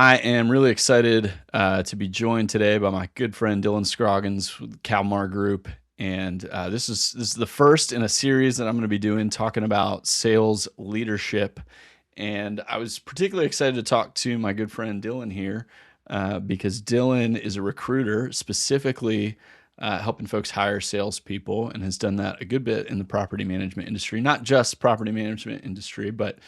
I am really excited to be joined today by my good friend Dylan Scroggins with Kalmar Group, and this is the first in a series that I'm going to be doing talking about sales leadership. And I was particularly excited to talk to my good friend Dylan here because Dylan is a recruiter, specifically helping folks hire salespeople, and has done that a good bit in the property management industry, not just property management industry, but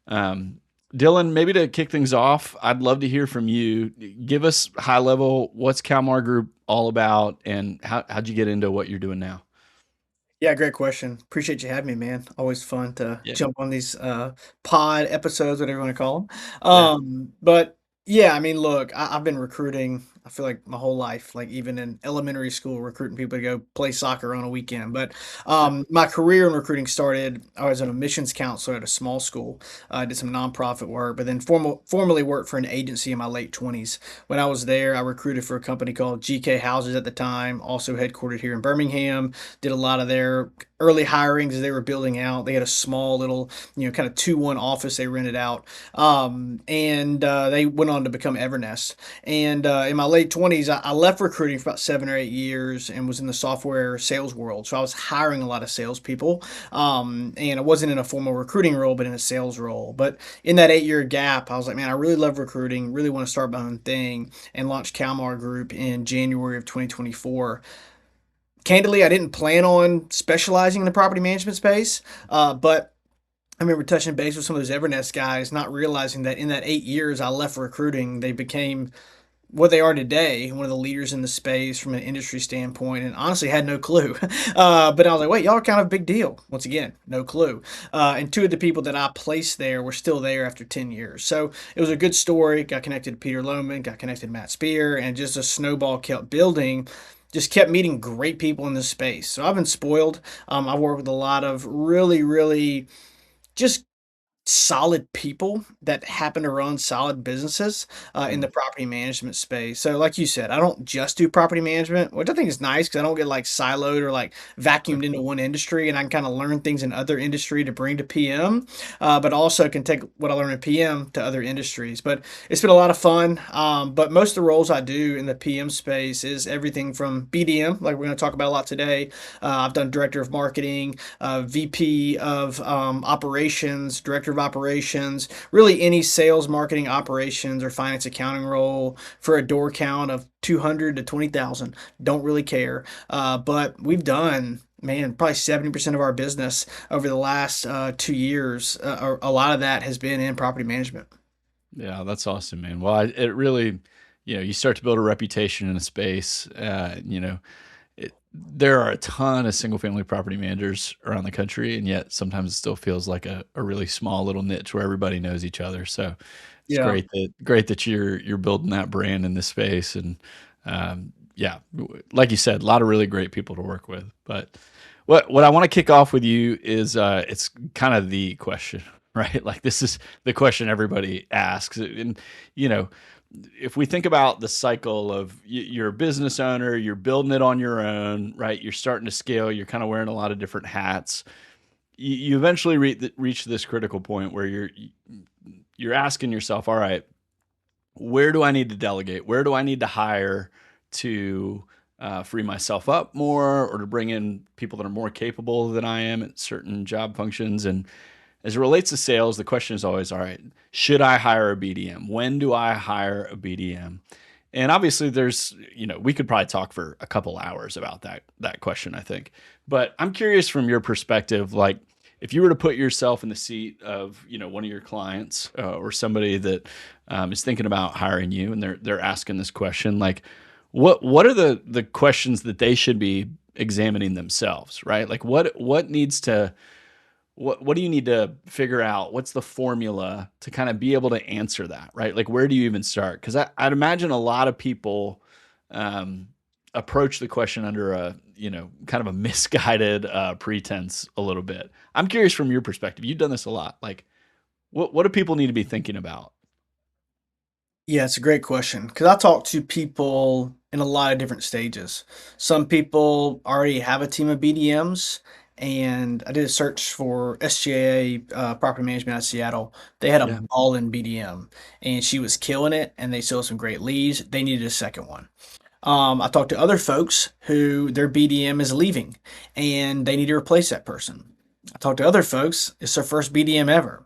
um, Dylan, maybe to kick things off, I'd love to hear from you. Give us high level, what's Kalmar Group all about, and how'd you get into what you're doing now? Yeah, great question. Appreciate you having me, man. Always fun to Yeah, jump on these pod episodes, whatever you want to call them. yeah, But yeah, I mean, look, I've been recruiting, I feel like my whole life, like even in elementary school, recruiting people to go play soccer on a weekend. But my career in recruiting started, I was an admissions counselor at a small school. I did some nonprofit work, but then formally worked for an agency in my late 20s. When I was there, I recruited for a company called GK Houses at the time, also headquartered here in Birmingham. Did a lot of their early hirings as they were building out. They had a small little, kind of 2-1 office they rented out. And They went on to become Evernest. And In my late 20s, I left recruiting for about 7 or 8 years and was in the software sales world. So I was hiring a lot of salespeople. And I wasn't in a formal recruiting role, but in a sales role. But in that 8-year gap, I was like, man, I really love recruiting, really want to start my own thing, and launched Kalmar Group in January of 2024. Candidly, I didn't plan on specializing in the property management space, but I remember touching base with some of those Evernest guys, not realizing that in that 8 years I left recruiting, they became what they are today, one of the leaders in the space from an industry standpoint, and honestly had no clue. But I was like, wait, y'all are kind of a big deal. Once again, no clue. And two of the people that I placed there were still there after 10 years. So it was a good story. Got connected to Peter Lohman, got connected to Matt Spear, and just a snowball kept building. Just kept meeting great people in this space. So I've been spoiled. I've worked with a lot of really just solid people that happen to run solid businesses in mm, the property management space. So, like you said, I don't just do property management, which I think is nice because I don't get like siloed or like vacuumed into one industry, and I can kind of learn things in other industry to bring to PM, but also can take what I learn in PM to other industries. But it's been a lot of fun. But most of the roles I do in the PM space is everything from BDM, like we're going to talk about a lot today. I've done director of marketing, VP of operations, director of operations, really any sales, marketing, operations, or finance accounting role for a door count of 200 to 20,000. Don't really care. But we've done, man, probably 70% of our business over the last 2 years. Or a lot of that has been in property management. yeah, that's awesome, man. Well, it really, you start to build a reputation in a space. There are a ton of single family property managers around the country, and yet sometimes it still feels like a really small little niche where everybody knows each other. So it's Yeah. great that you're building that brand in this space. And yeah, like you said, a lot of really great people to work with. But what I want to kick off with you is it's kind of the question, right? Like this is the question everybody asks, and you know if we think about the cycle of you're a business owner, you're building it on your own, right? You're starting to scale, you're kind of wearing a lot of different hats. You eventually reach this critical point where you're asking yourself, all right, where do I need to delegate? Where do I need to hire to free myself up more, or to bring in people that are more capable than I am at certain job functions? And as it relates to sales, the question is always, all right, should I hire a BDM? When do I hire a BDM? And obviously we could probably talk for a couple hours about that question, I think. But I'm curious from your perspective, like if you were to put yourself in the seat of, one of your clients or somebody that is thinking about hiring you, and they're asking this question, like what are the questions that they should be examining themselves, right? Like what needs to what do you need to figure out? What's the formula to kind of be able to answer that, right? Like, where do you even start? Because I'd imagine a lot of people um, approach the question under a, kind of a misguided pretense a little bit. I'm curious from your perspective. You've done this a lot. Like, what do people need to be thinking about? Yeah, it's a great question because I talk to people in a lot of different stages. Some people already have a team of BDMs and I did a search for SGA property management out of Seattle. They had a Yeah. ball in BDM, and she was killing it, and they sold some great leads. They needed a second one. I talked to other folks who their BDM is leaving, and they need to replace that person. I talked to other folks, it's their first BDM ever.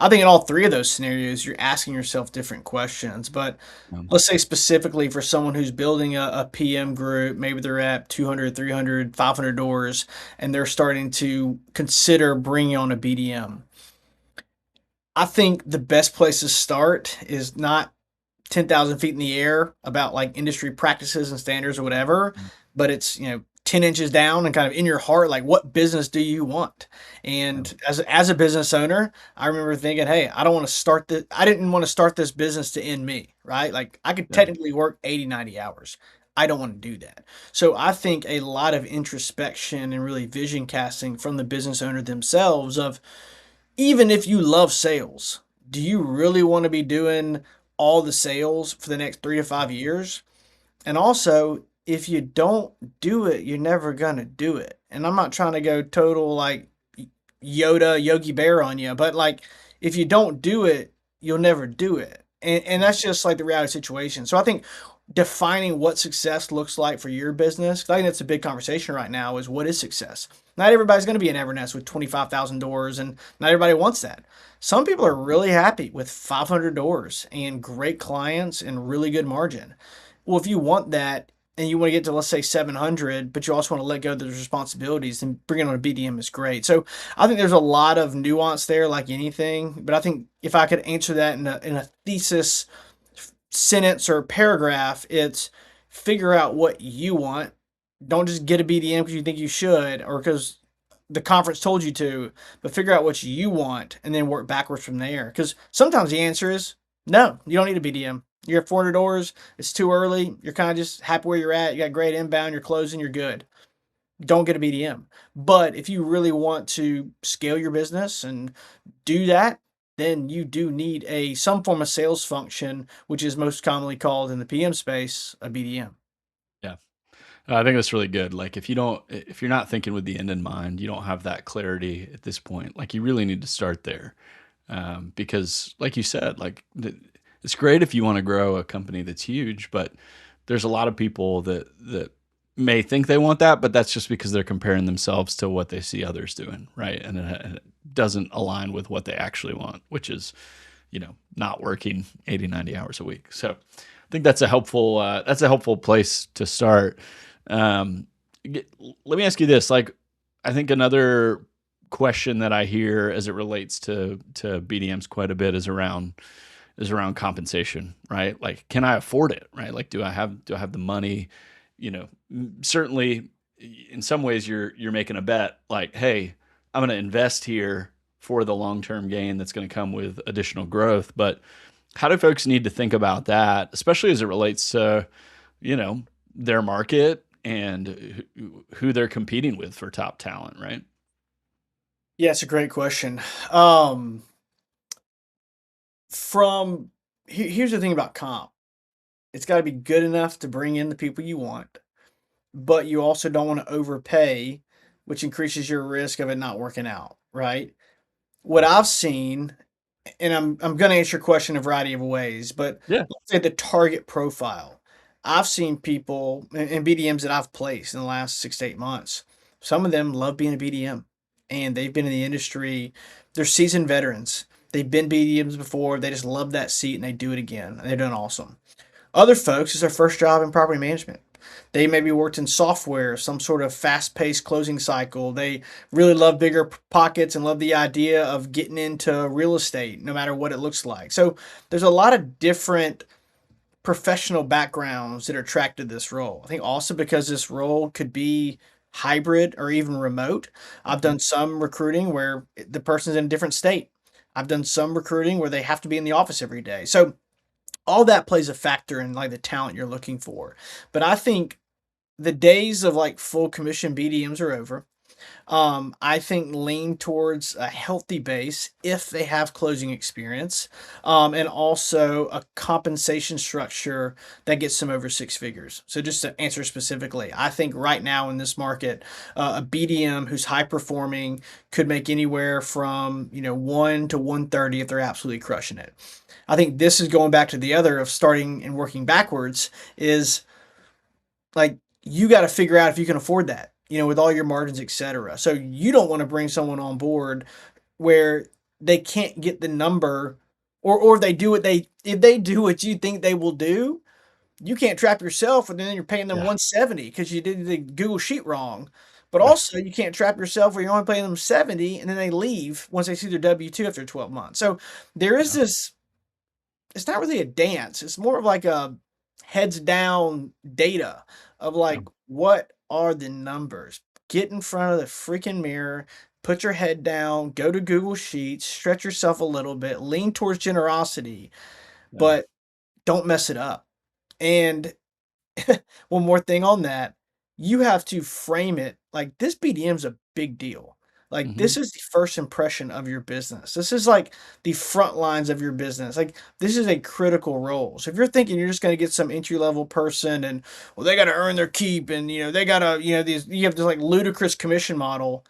I think in all three of those scenarios, you're asking yourself different questions. But Um, let's say specifically for someone who's building a PM group, maybe they're at 200, 300, 500 doors, and they're starting to consider bringing on a BDM. I think the best place to start is not 10,000 feet in the air about like industry practices and standards or whatever, but it's, 10 inches down and kind of in your heart, like what business do you want? yeah. And as a business owner, I remember thinking, hey, I don't want to start this. I didn't want to start this business to end me, right? Like I could Yeah. technically work 80, 90 hours. I don't want to do that. So I think a lot of introspection and really vision casting from the business owner themselves of even if you love sales, do you really want to be doing all the sales for the next 3 to 5 years? And also, if you don't do it, you're never gonna do it. And I'm not trying to go total like Yoda, Yogi Bear on you, but like if you don't do it, you'll never do it. And Yeah. that's just like the reality situation. So I think defining what success looks like for your business, 'cause I think that's a big conversation right now is what is success? Not everybody's going to be an Evernest with 25,000 doors, and not everybody wants that. Some people are really happy with 500 doors and great clients and really good margin. Well, if you want that and you want to get to, let's say, 700, but you also want to let go of those responsibilities, then bringing on a BDM is great. So I think there's a lot of nuance there, like anything. But I think if I could answer that in a thesis sentence or paragraph, it's figure out what you want. Don't just get a BDM because you think you should or because the conference told you to, but figure out what you want and then work backwards from there. Because sometimes the answer is no, you don't need a BDM. You're at 400 doors. It's too early. You're kind of just happy where you're at. You got great inbound. You're closing. You're good. Don't get a BDM. But if you really want to scale your business and do that, then you do need a some form of sales function, which is most commonly called in the PM space a BDM. Yeah. I think that's really good. Like if you're not thinking with the end in mind, you don't have that clarity at this point. Like you really need to start there, because, like you said, it's great if you want to grow a company that's huge, but there's a lot of people that may think they want that, but that's just because they're comparing themselves to what they see others doing, right? And it doesn't align with what they actually want, which is, not working 80, 90 hours a week. So I think that's a helpful place to start. Um, Let me ask you this. Like, I think another question that I hear as it relates to BDMs quite a bit is around compensation, right? Like, can I afford it, right? Like, do I have the money? Certainly, in some ways, you're making a bet. Like, hey, I'm going to invest here for the long term gain that's going to come with additional growth. But how do folks need to think about that, especially as it relates to you know their market and who they're competing with for top talent, right? Yeah, it's a great question. Um, from here's the thing about comp. It's got to be good enough to bring in the people you want, but you also don't want to overpay, which increases your risk of it not working out, right? What I've seen, and I'm gonna answer your question a variety of ways, but Yeah. let's say the target profile. I've seen people and BDMs that I've placed in the last 6 to 8 months. Some of them love being a BDM, and they've been in the industry. They're seasoned veterans. They've been BDMs before. They just love that seat and they do it again. And they're doing awesome. Other folks, it's their first job in property management. They maybe worked in software, some sort of fast-paced closing cycle. They really love bigger pockets and love the idea of getting into real estate, no matter what it looks like. So there's a lot of different professional backgrounds that are attracted to this role. I think also because this role could be hybrid or even remote. I've Mhm. done some recruiting where the person's in a different state. I've done some recruiting where they have to be in the office every day. So all that plays a factor in like the talent you're looking for. But I think the days of like full commission BDMs are over. I think lean towards a healthy base if they have closing experience, and also a compensation structure that gets them over six figures. So just to answer specifically, I think right now in this market, a BDM who's high performing could make anywhere from 1 to 130 if they're absolutely crushing it. I think this is going back to the other of starting and working backwards is like you got to figure out if you can afford that, with all your margins, etc. So you don't want to bring someone on board where they can't get the number, or if they do what you think they will do, you can't trap yourself, and then you're paying them Yeah. 170 because you did the Google sheet wrong. But Right. also, you can't trap yourself where you're only paying them 70, and then they leave once they see their W-2 after 12 months. So there is Yeah. this, it's not really a dance. It's more of like a heads down data of Yeah. like, what are the numbers? Get in front of the freaking mirror, put your head down, go to Google Sheets, stretch yourself a little bit, lean towards generosity, Yeah. but don't mess it up. And one more thing on that, you have to frame it like this BDM's a big deal. Like Hmm. this is the first impression of your business. This is like the front lines of your business. Like this is a critical role. So if you're thinking you're just going to get some entry level person and well they got to earn their keep and they got to these you have this like ludicrous commission model,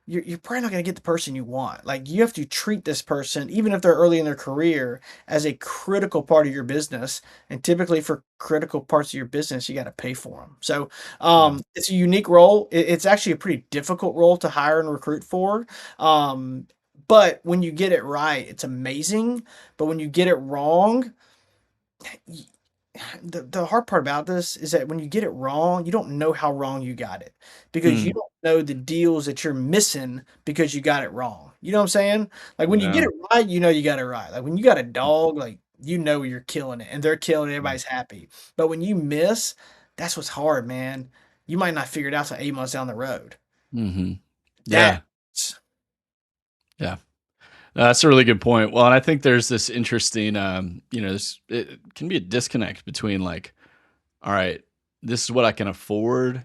you're probably not going to get the person you want. Like you have to treat this person, even if they're early in their career, as a critical part of your business. And typically, for critical parts of your business, you got to pay for them. So Yeah. it's a unique role. It's actually a pretty difficult role to hire and recruit for. Um, but when you get it right, it's amazing. But when you get it wrong, the hard part about this is that when you get it wrong, you don't know how wrong you got it because you Mm. don't know the deals that you're missing because you got it wrong. You know what I'm saying? Like when you get Yeah. it right, you know you got it right. Like when you got a dog, like you're killing it and they're killing it, Mm. everybody's happy. But when you miss, that's what's hard, man. You might not figure it out till 8 months down the road. Mhm. That Yeah. Yeah. That's a really good point. Well, and I think there's this interesting, it can be a disconnect between like, all right, this is what I can afford,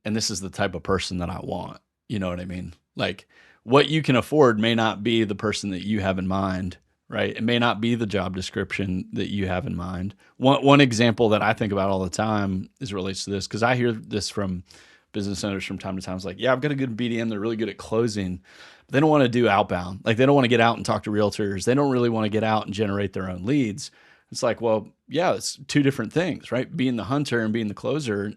and this is the type of person that I want. You know what I mean? Like, what you can afford may not be the person that you have in mind, right? It may not be the job description that you have in mind. One example that I think about all the time is relates to this because I hear this from business owners from time to time. It's like, yeah, I've got a good BDM. They're really good at closing. But they don't want to do outbound. Like they don't want to get out and talk to realtors. They don't really want to get out and generate their own leads. It's like, well, yeah, it's two different things, right? Being the hunter and being the closer.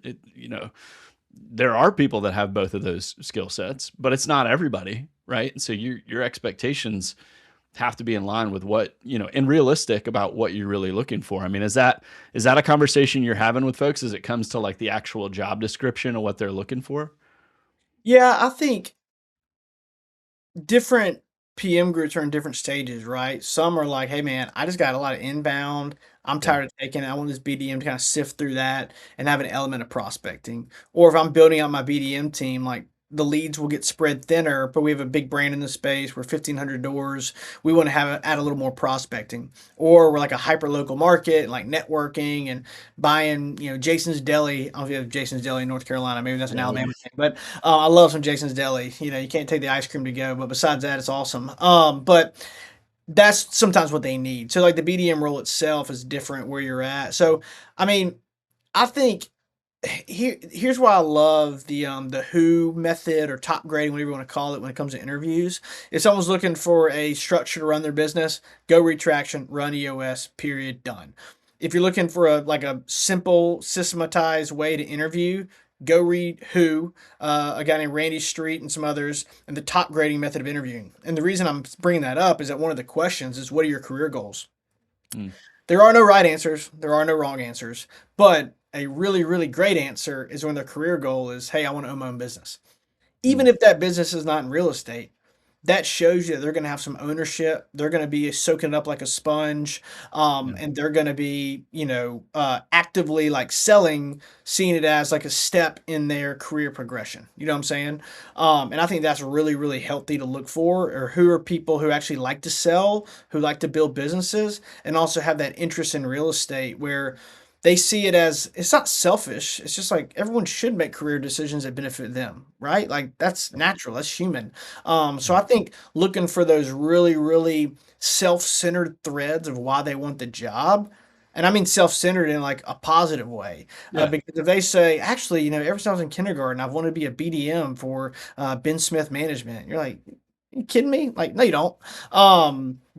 There are people that have both of those skill sets, but it's not everybody, right? And so your expectations have to be in line with what, and realistic about what you're really looking for. I mean, is that a conversation you're having with folks as it comes to like the actual job description of what they're looking for? Yeah, I think different PM groups are in different stages, right? Some are like, "Hey, man, I just got a lot of inbound. I'm Yeah. tired of taking it. I want this BDM to kind of sift through that and have an element of prospecting." Or if I'm building out my BDM team, like the leads will get spread thinner, but we have a big brand in the space. We're 1,500 doors. We want to add a little more prospecting. Or we're like a hyper local market, like networking and buying, Jason's Deli. I don't know if you have Jason's Deli in North Carolina. Maybe that's an Yeah. Alabama thing, but I love some Jason's Deli. You can't take the ice cream to go, but besides that, it's awesome. But that's sometimes what they need. So like the BDM role itself is different where you're at. So I mean, I think here's why I love the who method or top grading, whatever you want to call it, when it comes to interviews. If someone's looking for a structure to run their business, go retraction, run EOS, period, done. If you're looking for a simple systematized way to interview, go read who, a guy named Randy Street and some others, and the top grading method of interviewing. And the reason I'm bringing that up is that one of the questions is, what are your career goals? Mm. There are no right answers. There are no wrong answers. But a really, really great answer is when their career goal is, hey, I want to own my own business. Even Mm. if that business is not in real estate, that shows you that they're going to have some ownership. They're going to be soaking it up like a sponge, Yeah. and they're going to be, actively like selling, seeing it as like a step in their career progression. You know what I'm saying? And I think that's really, really healthy to look for. Or who are people who actually like to sell, who like to build businesses, and also have that interest in real estate where they see it as it's not selfish. It's just like everyone should make career decisions that benefit them, right? Like that's natural, that's human. So I think looking for those really, really self-centered threads of why they want the job, and I mean self-centered in like a positive way. Yeah. Because if they say, actually, ever since I was in kindergarten, I've wanted to be a BDM for Ben Smith Management. You're like, you kidding me? Like, no, you don't.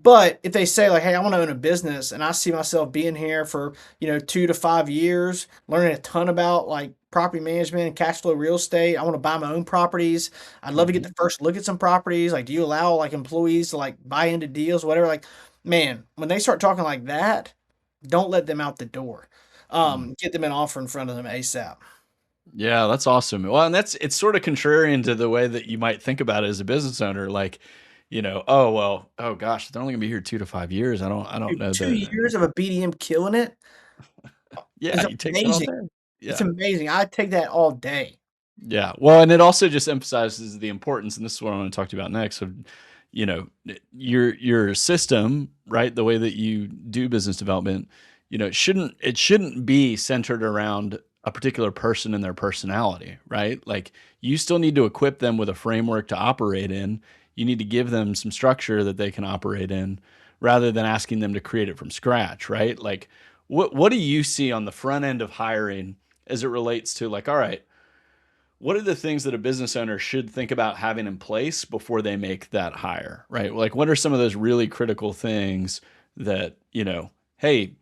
But if they say like, hey, I want to own a business and I see myself being here for 2 to 5 years, learning a ton about like property management and cash flow real estate. I want to buy my own properties. I'd love to get Mhm. the first look at some properties. Like, do you allow like employees to like buy into deals, whatever? Like, man, when they start talking like that, don't let them out the door. Mm. Get them an offer in front of them ASAP. Yeah, that's awesome. Well, and it's sort of contrarian to the way that you might think about it as a business owner. Like, oh well, oh gosh, they're only gonna be here 2 to 5 years. I don't Dude, know 2 years of a BDM killing it yeah, is you take that all amazing. day. It's Yeah. amazing. I'd take that all day. Yeah. Well, and it also just emphasizes the importance, and this is what I want to talk to you about next, of, your system, right? The way that you do business development, it shouldn't be centered around a particular person and their personality, right? Like you still need to equip them with a framework to operate in. You need to give them some structure that they can operate in rather than asking them to create it from scratch, right? Like what do you see on the front end of hiring as it relates to like, all right, what are the things that a business owner should think about having in place before they make that hire, right? Like, what are some of those really critical things that, hey,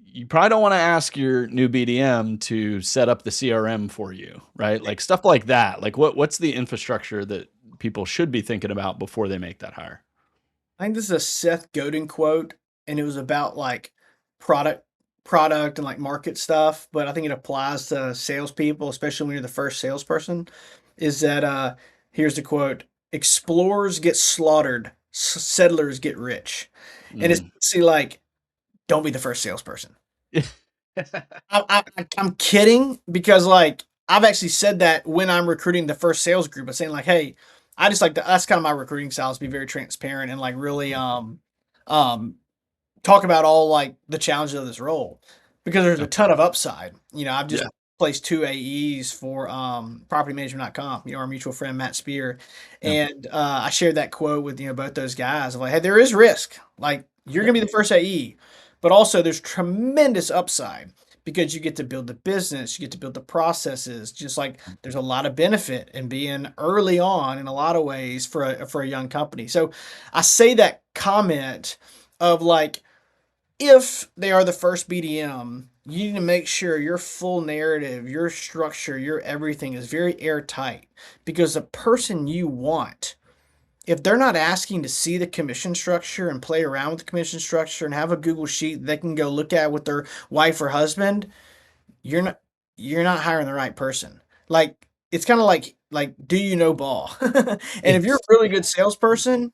you probably don't want to ask your new BDM to set up the CRM for you, right? Like stuff like that. Like what's the infrastructure that people should be thinking about before they make that hire? I think this is a Seth Godin quote, and it was about like product, product and like market stuff. But I think it applies to salespeople, especially when you're the first salesperson. Is that here's the quote: "Explorers get slaughtered, settlers get rich," and it's Mm. basically like, don't be the first salesperson. I'm kidding because, like, I've actually said that when I'm recruiting the first sales group. I'm saying like, "Hey, I just like to" that's kind of my recruiting style is be very transparent and, like, really, um, talk about all, like, the challenges of this role because there's a ton of upside. I've just Yeah. placed 2 AEs for, propertymanagement.com, our mutual friend, Matt Spear, Yeah. and, I shared that quote with, both those guys of like, "Hey, there is risk. Like, you're Yeah. gonna be the first AE, but also there's tremendous upside because you get to build the business, you get to build the processes, just like there's a lot of benefit in being early on in a lot of ways for a young company." So, I say that comment of like, if they are the first BDM, you need to make sure your full narrative, your structure, your everything is very airtight because the person you want, if they're not asking to see the commission structure and play around with the commission structure and have a Google sheet they can go look at with their wife or husband, you're not you're not hiring the right person. Like it's kind of like do you know ball? And if you're a really good salesperson,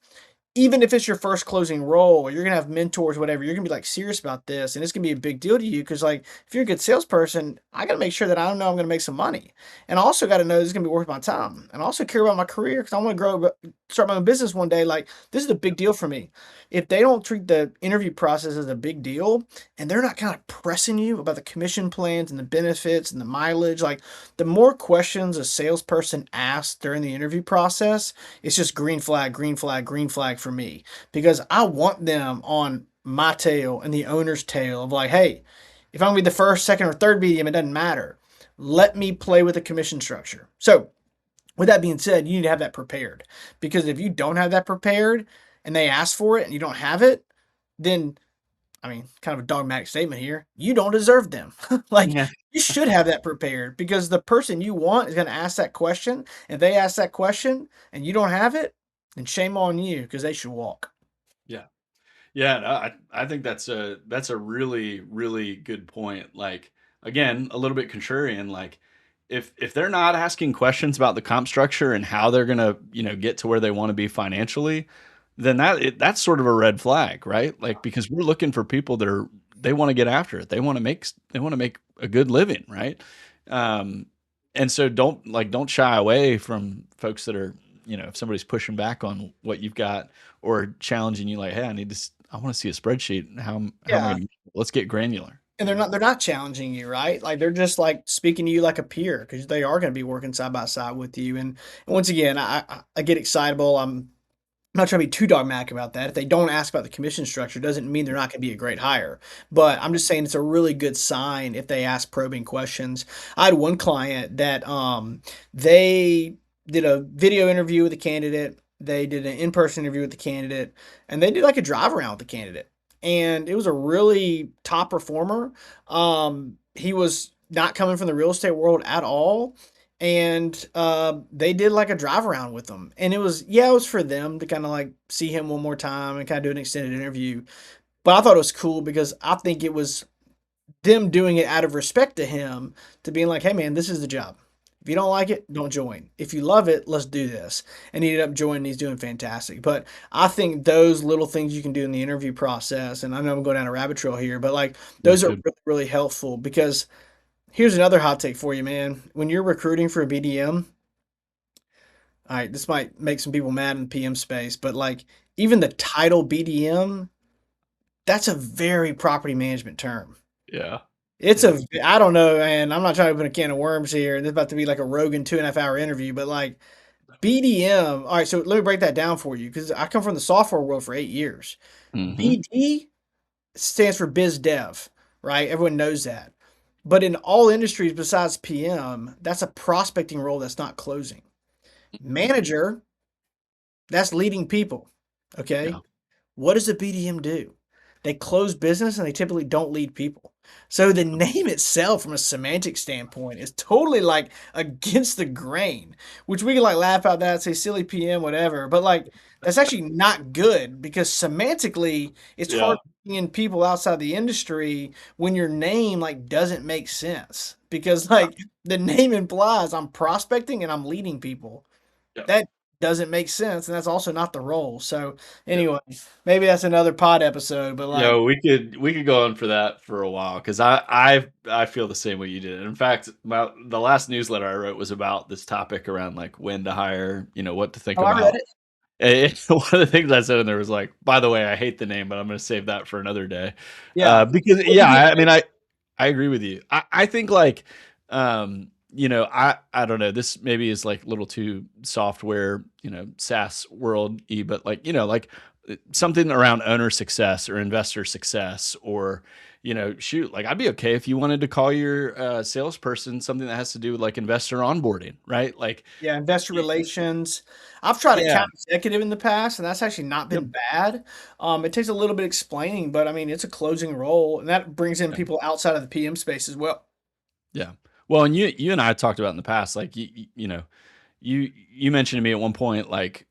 even if it's your first closing role, you're gonna have mentors, whatever, you're gonna be, like, serious about this, and it's gonna be a big deal to you because, like, if you're a good salesperson, I gotta make sure that I know I'm gonna make some money, and I also gotta know this is gonna be worth my time, and I also care about my career because I wanna start my own business one day, like, this is a big deal for me. If they don't treat the interview process as a big deal, and they're not kinda pressing you about the commission plans and the benefits and the mileage, like, the more questions a salesperson asks during the interview process, it's just green flag, green flag, green flag for me because I want them on my tail and the owner's tail of like, hey, if I'm gonna be the first, second, or third BDM, it doesn't matter. Let me play with the commission structure. So, with that being said, you need to have that prepared because if you don't have that prepared and they ask for it and you don't have it, then I mean, kind of a dogmatic statement here. You don't deserve them. Like, Yeah. you should have that prepared because the person you want is going to ask that question. If they ask that question and you don't have it, then shame on you because they should walk. Yeah. Yeah, no, I think that's a really really good point. Like again, a little bit contrarian. Like if they're not asking questions about the comp structure and how they're gonna get to where they want to be financially, then that's sort of a red flag, right? Like because we're looking for people that they want to get after it. They want to make a good living, right? Um, and so don't shy away from folks that are if somebody's pushing back on what you've got or challenging you like, hey, I want to see a spreadsheet. How am I Yeah. going to, let's get granular. And they're not challenging you, right? Like they're just like speaking to you like a peer because they are going to be working side by side with you. And once again, I get excitable. I'm not trying to be too dogmatic about that. If they don't ask about the commission structure, doesn't mean they're not going to be a great hire. But I'm just saying it's a really good sign if they ask probing questions. I had one client that they did a video interview with the candidate, they did an in-person interview with the candidate, and they did like a drive around with the candidate. And it was a really top performer. He was not coming from the real estate world at all, and they did like a drive around with him, and it was for them to kind of like see him one more time and kind of do an extended interview. But I thought it was cool because I think it was them doing it out of respect to him, to being like, hey man, this is the job. If you don't like it, don't join. If you love it, let's do this. And he ended up joining. He's doing fantastic. But I think those little things you can do in the interview process, and I know I'm going down a rabbit trail here, but like That's those are good. really, really helpful because here's another hot take for you, man. When you're recruiting for a BDM, all right, this might make some people mad in the PM space, but like even the title BDM, that's a very property management term. Yeah. It's Yeah. a, I don't know, and I'm not trying to open a can of worms here. This is about to be like a Rogan 2.5 hour interview, but like BDM, all right, so let me break that down for you because I come from the software world for 8 years. Hmm. BD stands for biz dev, right? Everyone knows that. But in all industries besides PM, that's a prospecting role that's not closing. Manager, that's leading people. Okay. Yeah. What does a BDM do? They close business and they typically don't lead people. So the name itself, from a semantic standpoint, is totally like against the grain, which we can like laugh about that, say silly PM, whatever. But like that's actually not good because semantically, it's Yeah. hard in people outside the industry when your name like doesn't make sense because like the name implies I'm prospecting and I'm leading people. Yeah. That doesn't make sense, and that's also not the role. So Yeah. anyway, maybe that's another pod episode, but Yeah, like, we could go on for that for a while because I feel the same way you did. In fact, the last newsletter I wrote was about this topic around like when to hire, what to think oh, I read about. it. One of the things I said in there was like, by the way, I hate the name, but I'm going to save that for another day. Yeah. Because Well, yeah, you I mean, I agree with you. I think like, I don't know. This maybe is like a little too software, SaaS world y, but like, like something around owner success or investor success or, shoot, like I'd be okay if you wanted to call your salesperson something that has to do with like investor onboarding, right? Like, yeah, investor y- relations. I've tried yeah, account executive in the past, and that's actually not yep, been bad. It takes a little bit explaining, but I mean, it's a closing role, and that brings in yeah. people outside of the PM space as well. Yeah. Well, and you and I talked about in the past, like you mentioned to me at one point, like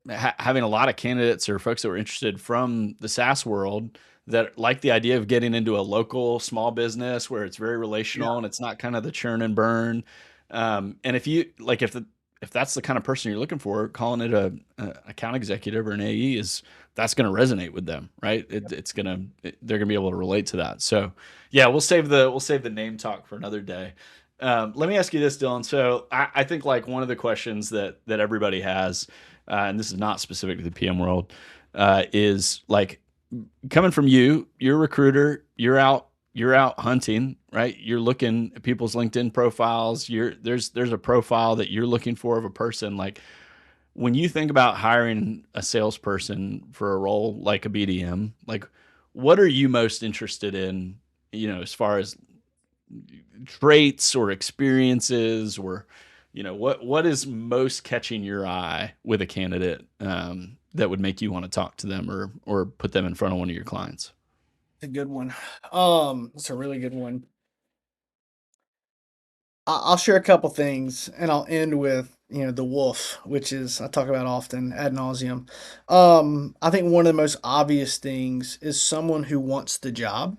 having a lot of candidates or folks that were interested from the SaaS world that like the idea of getting into a local small business where it's very Yeah. relational and it's not kind of the churn and burn. And if you like, if that's the kind of person you're looking for, calling it a account executive or an AE is that's going to resonate with them, right? They're going to be able to relate to that. So yeah, we'll save the name talk for another day. Let me ask you this, Dylan. So I think like one of the questions that everybody has, and this is not specific to the PM world, is like coming from you. You're a recruiter. You're out hunting, right? You're looking at people's LinkedIn profiles. There's a profile that you're looking for of a person. Like when you think about hiring a salesperson for a role like a BDM, like what are you most interested in? As far as traits or experiences or what is most catching your eye with a candidate that would make you want to talk to them or put them in front of one of your clients. It's a good one. It's a really good one. I'll share a couple things, and I'll end with the wolf, which is I talk about often ad nauseum. I think one of the most obvious things is someone who wants the job,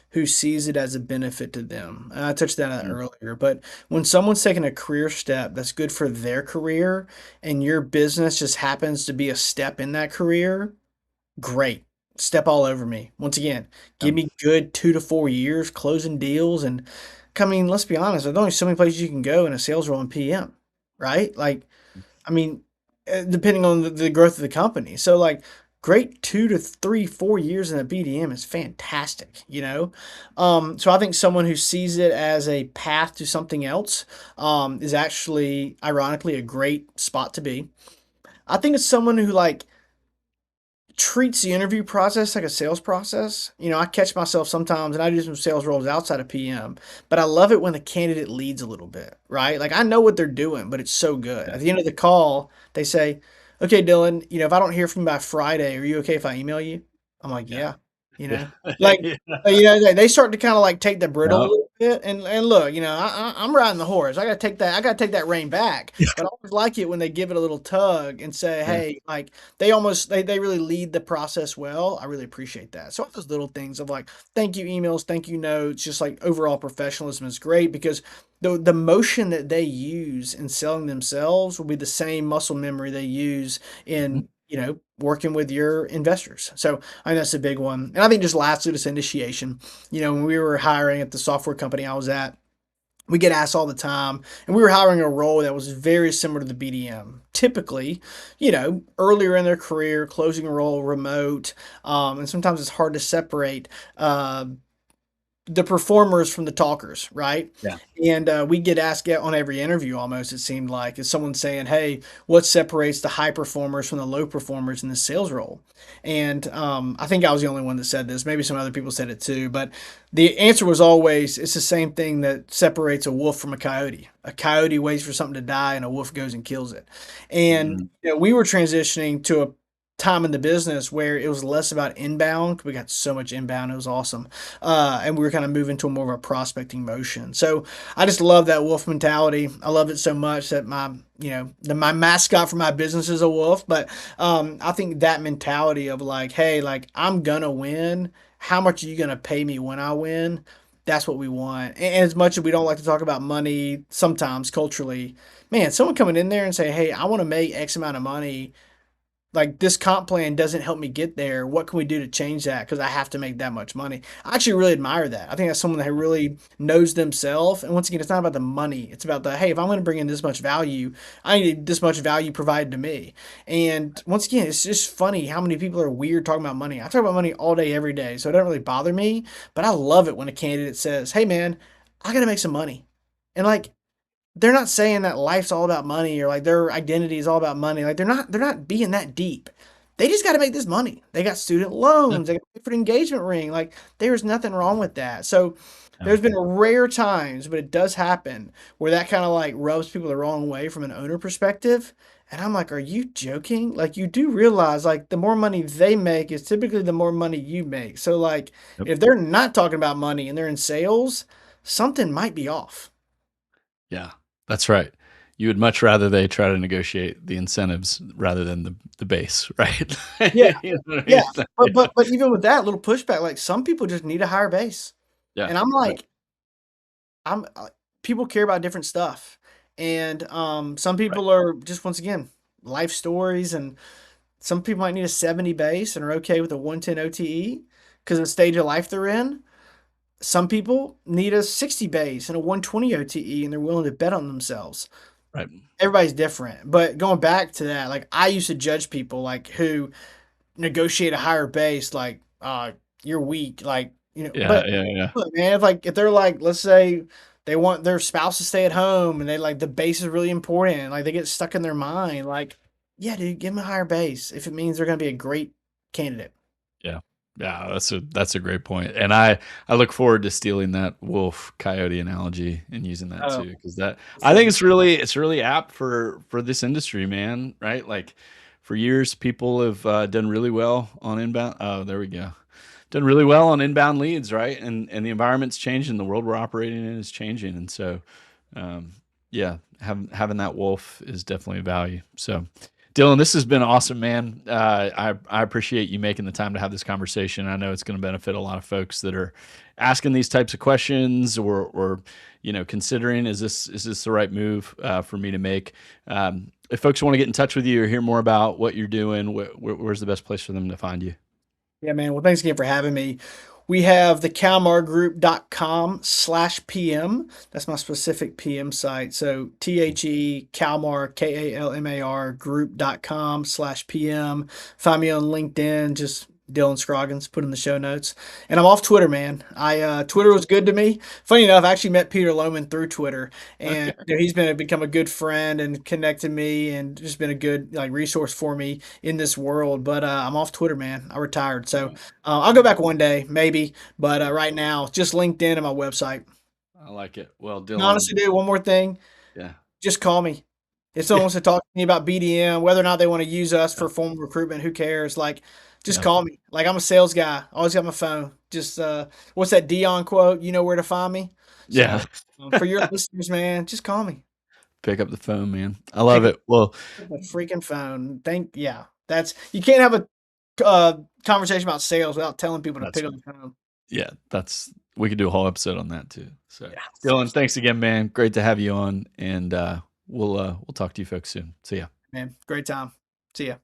who sees it as a benefit to them. And I touched on that Mm. earlier, but when someone's taking a career step that's good for their career, and your business just happens to be a step in that career, great. Step all over me. Once again, give Um, me good 2 to 4 years closing deals. And I mean, let's be honest, there's only so many places you can go in a sales role in PM, right? Like, I mean, depending on the growth of the company. So, like, great 2 to 3, 4 years in a BDM is fantastic, you know? So I think someone who sees it as a path to something else is actually, ironically, a great spot to be. I think it's someone who like treats the interview process like a sales process. You know, I catch myself sometimes, and I do some sales roles outside of PM, but I love it when the candidate leads a little bit, right? Like I know what they're doing, but it's so good. Yeah. At the end of the call, they say, "Okay, Dylan, if I don't hear from you by Friday, are you okay if I email you?" I'm like, Yeah. "Yeah," you Yeah. know, like. They start to kind of like take the brittle a Yep. little bit, and look, I'm riding the horse. I gotta take that rein back. But I always like it when they give it a little tug and say, Yeah. "Hey, like they really lead the process well." I really appreciate that. So all those little things of like thank you emails, thank you notes, just like overall professionalism is great because the motion that they use in selling themselves will be the same muscle memory they use Mhm. in working with your investors. So I think that's a big one. And I think just lastly, this initiation. When we were hiring at the software company I was at, we get asked all the time, and we were hiring a role that was very similar to the BDM. Typically, earlier in their career, closing role, remote, and sometimes it's hard to separate uh, the performers from the talkers, right? Yeah. And we get asked on every interview almost, it seemed like, is someone saying, "Hey, what separates the high performers from the low performers in the sales role?" And I think I was the only one that said this. Maybe some other people said it too. But the answer was always it's the same thing that separates a wolf from a coyote. A coyote waits for something to die, and a wolf goes and kills it. And Mhm. we were transitioning to a time in the business where it was less about inbound. We got so much inbound. It was awesome. And we were kind of moving to more of a prospecting motion. So I just love that wolf mentality. I love it so much that my mascot for my business is a wolf. But I think that mentality of like, hey, like I'm gonna win. How much are you gonna pay me when I win? That's what we want. And as much as we don't like to talk about money, sometimes culturally, man, someone coming in there and say, hey, I want to make X amount of money, like this comp plan doesn't help me get there. What can we do to change that? Because I have to make that much money. I actually really admire that. I think that's someone that really knows themselves. And once again, it's not about the money. It's about the, hey, if I'm going to bring in this much value, I need this much value provided to me. And once again, it's just funny how many people are weird talking about money. I talk about money all day, every day. So it doesn't really bother me. But I love it when a candidate says, hey, man, I got to make some money. And like, they're not saying that life's all about money or like their identity is all about money. Like they're not being that deep. They just got to make this money. They got student Yeah. loans, they got a different engagement ring. Like there's nothing wrong with that. So Yeah. there's been rare times, but it does happen where that kind of like rubs people the wrong way from an owner perspective. And I'm like, are you joking? Like you do realize like the more money they make is typically the more money you make. So like Yep. if they're not talking about money and they're in sales, something might be off. Yeah. That's right. You would much rather they try to negotiate the incentives rather than the base, right? Yeah. You know what I Yeah, mean? but even with that little pushback, like, some people just need a higher base, Yeah. and I'm Right. like, people care about different stuff, and, some Right. people are just, once again, life stories, and some people might need a 70 base and are okay with a 110 OTE because of the stage of life they're in. Some people need a 60 base and a 120 OTE, and they're willing to bet on themselves. Right. Everybody's different, but going back to that, like, I used to judge people, like, who negotiate a higher base, like, you're weak, like, Yeah. but Yeah. Yeah. look, man, if they're like, let's say they want their spouse to stay at home and they like the base is really important, like they get stuck in their mind, like, yeah, dude, give them a higher base if it means they're gonna be a great candidate. Yeah. Yeah, that's a great point, and I look forward to stealing that wolf coyote analogy and using that Oh, too, because that for I sure. think it's really apt for this industry, man, right? Like, for years, people have, done really well on inbound oh, there we go. Done really well on inbound leads, right? And the environment's changing, the world we're operating in is changing, and so, um, yeah, having that wolf is definitely a value. So, Dylan, this has been awesome, man. I appreciate you making the time to have this conversation. I know it's going to benefit a lot of folks that are asking these types of questions, or considering, is this the right move for me to make? If folks want to get in touch with you or hear more about what you're doing, where's the best place for them to find you? Yeah, man. Well, thanks again for having me. We have the kalmargroup.com/PM. That's my specific PM site. So THE Kalmar, KALMAR group.com/PM. Find me on LinkedIn, just Dylan Scroggins, put in the show notes. And I'm off Twitter, man. Twitter was good to me. Funny enough, I actually met Peter Lohman through Twitter, and Okay. he's become a good friend and connected me, and just been a good like resource for me in this world. But I'm off Twitter, man. I retired, so Right. I'll go back one day, maybe. But right now, just LinkedIn and my website. I like it. Well, And Dylan, honestly, dude, one more thing, yeah. just call me. If someone Yeah. wants to talk to me about BDM, whether or not they want to use us Yeah. for formal recruitment, who cares? Like, just Yeah. call me. Like, I'm a sales guy. Always got my phone. Just what's that Dion quote? You know where to find me. Yeah. So for your listeners, man, just call me. Pick up the phone, man. I love Pick up it. Well, the freaking phone. Yeah. That's you can't have a conversation about sales without telling people to that's pick up the phone. yeah, that's we could do a whole episode on that too. So, Yeah, Dylan, seriously, thanks again, man. Great to have you on, and we'll talk to you folks soon. See ya. man. Great time. See ya.